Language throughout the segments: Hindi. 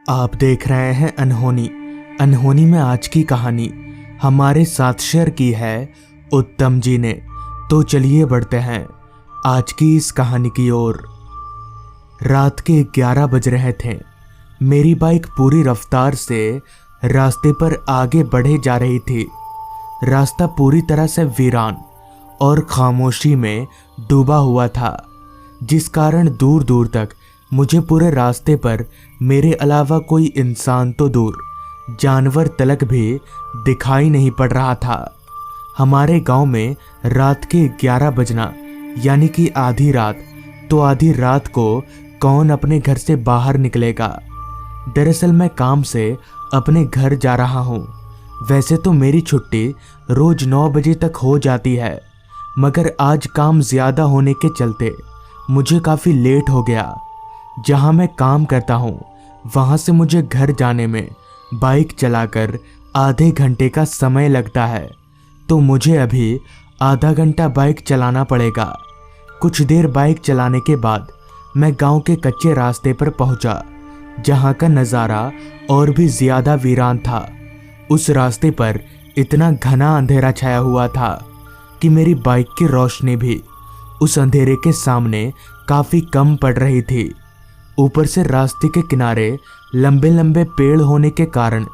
आप देख रहे हैं अनहोनी। अनहोनी में आज की कहानी हमारे साथ शेयर की है उत्तम जी ने। तो चलिए बढ़ते हैं आज की इस कहानी की ओर। रात के 11 बज रहे थे। मेरी बाइक पूरी रफ्तार से रास्ते पर आगे बढ़े जा रही थी। रास्ता पूरी तरह से वीरान और खामोशी में डूबा हुआ था, जिस कारण दूर दूर तक मुझे पूरे रास्ते पर मेरे अलावा कोई इंसान तो दूर, जानवर तलक भी दिखाई नहीं पड़ रहा था। हमारे गांव में रात के 11 बजना यानी कि आधी रात, तो आधी रात को कौन अपने घर से बाहर निकलेगा। दरअसल मैं काम से अपने घर जा रहा हूँ। वैसे तो मेरी छुट्टी रोज 9 बजे तक हो जाती है, मगर आज काम ज़्यादा होने के चलते मुझे काफ़ी लेट हो गया। जहाँ मैं काम करता हूँ वहाँ से मुझे घर जाने में बाइक चलाकर आधे घंटे का समय लगता है, तो मुझे अभी आधा घंटा बाइक चलाना पड़ेगा। कुछ देर बाइक चलाने के बाद मैं गांव के कच्चे रास्ते पर पहुंचा, जहां का नज़ारा और भी ज़्यादा वीरान था। उस रास्ते पर इतना घना अंधेरा छाया हुआ था कि मेरी बाइक की रोशनी भी उस अंधेरे के सामने काफ़ी कम पड़ रही थी। ऊपर से रास्ते के किनारे लंबे लंबे पेड़ होने के कारण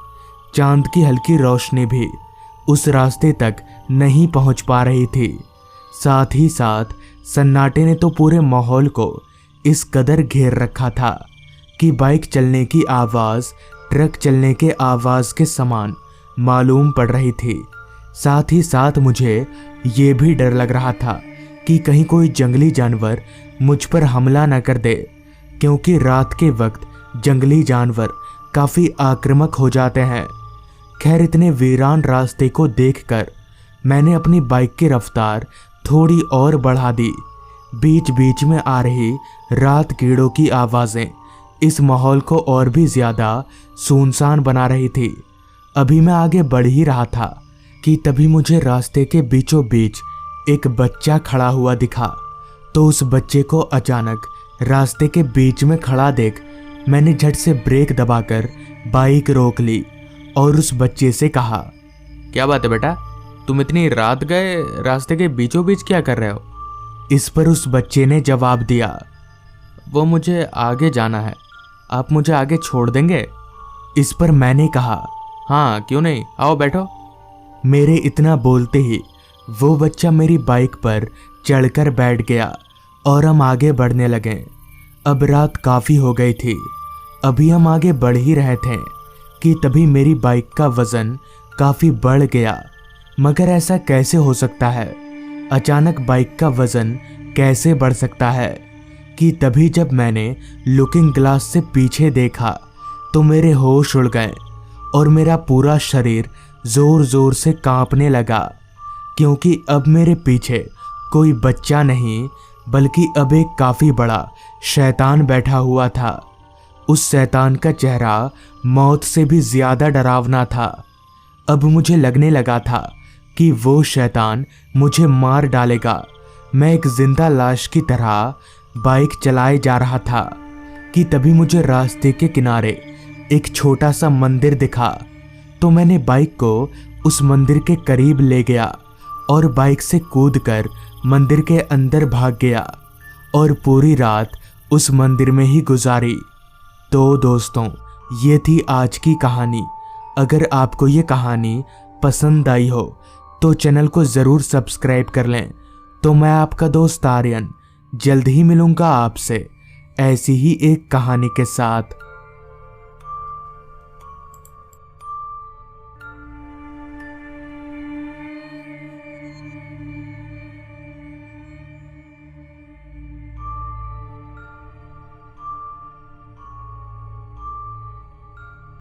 चांद की हल्की रोशनी भी उस रास्ते तक नहीं पहुंच पा रही थी। साथ ही साथ सन्नाटे ने तो पूरे माहौल को इस कदर घेर रखा था कि बाइक चलने की आवाज़ ट्रक चलने के आवाज़ के समान मालूम पड़ रही थी। साथ ही साथ मुझे ये भी डर लग रहा था कि कहीं कोई जंगली जानवर मुझ पर हमला न कर दे, क्योंकि रात के वक्त जंगली जानवर काफ़ी आक्रामक हो जाते हैं। खैर, इतने वीरान रास्ते को देखकर मैंने अपनी बाइक की रफ्तार थोड़ी और बढ़ा दी। बीच बीच में आ रही रात कीड़ों की आवाज़ें इस माहौल को और भी ज़्यादा सुनसान बना रही थी। अभी मैं आगे बढ़ ही रहा था कि तभी मुझे रास्ते के बीचों बीच एक बच्चा खड़ा हुआ दिखा। तो उस बच्चे को अचानक रास्ते के बीच में खड़ा देख मैंने झट से ब्रेक दबाकर बाइक रोक ली और उस बच्चे से कहा, क्या बात है बेटा, तुम इतनी रात गए रास्ते के बीचों बीच क्या कर रहे हो? इस पर उस बच्चे ने जवाब दिया, वो मुझे आगे जाना है, आप मुझे आगे छोड़ देंगे? इस पर मैंने कहा, हाँ क्यों नहीं, आओ बैठो। मेरे इतना बोलते ही वो बच्चा मेरी बाइक पर चढ़कर बैठ गया और हम आगे बढ़ने लगे। अब रात काफ़ी हो गई थी। अभी हम आगे बढ़ ही रहे थे कि तभी मेरी बाइक का वज़न काफ़ी बढ़ गया। मगर ऐसा कैसे हो सकता है? अचानक बाइक का वज़न कैसे बढ़ सकता है? कि तभी जब मैंने लुकिंग ग्लास से पीछे देखा तो मेरे होश उड़ गए और मेरा पूरा शरीर ज़ोर ज़ोर से कांपने लगा, क्योंकि अब मेरे पीछे कोई बच्चा नहीं बल्कि अब एक काफ़ी बड़ा शैतान बैठा हुआ था। उस शैतान का चेहरा मौत से भी ज़्यादा डरावना था। अब मुझे लगने लगा था कि वो शैतान मुझे मार डालेगा। मैं एक जिंदा लाश की तरह बाइक चलाए जा रहा था कि तभी मुझे रास्ते के किनारे एक छोटा सा मंदिर दिखा। तो मैंने बाइक को उस मंदिर के करीब ले गया और बाइक से कूदकर मंदिर के अंदर भाग गया और पूरी रात उस मंदिर में ही गुजारी। तो दोस्तों, ये थी आज की कहानी। अगर आपको ये कहानी पसंद आई हो तो चैनल को ज़रूर सब्सक्राइब कर लें। तो मैं आपका दोस्त आर्यन जल्द ही मिलूँगा आपसे ऐसी ही एक कहानी के साथ।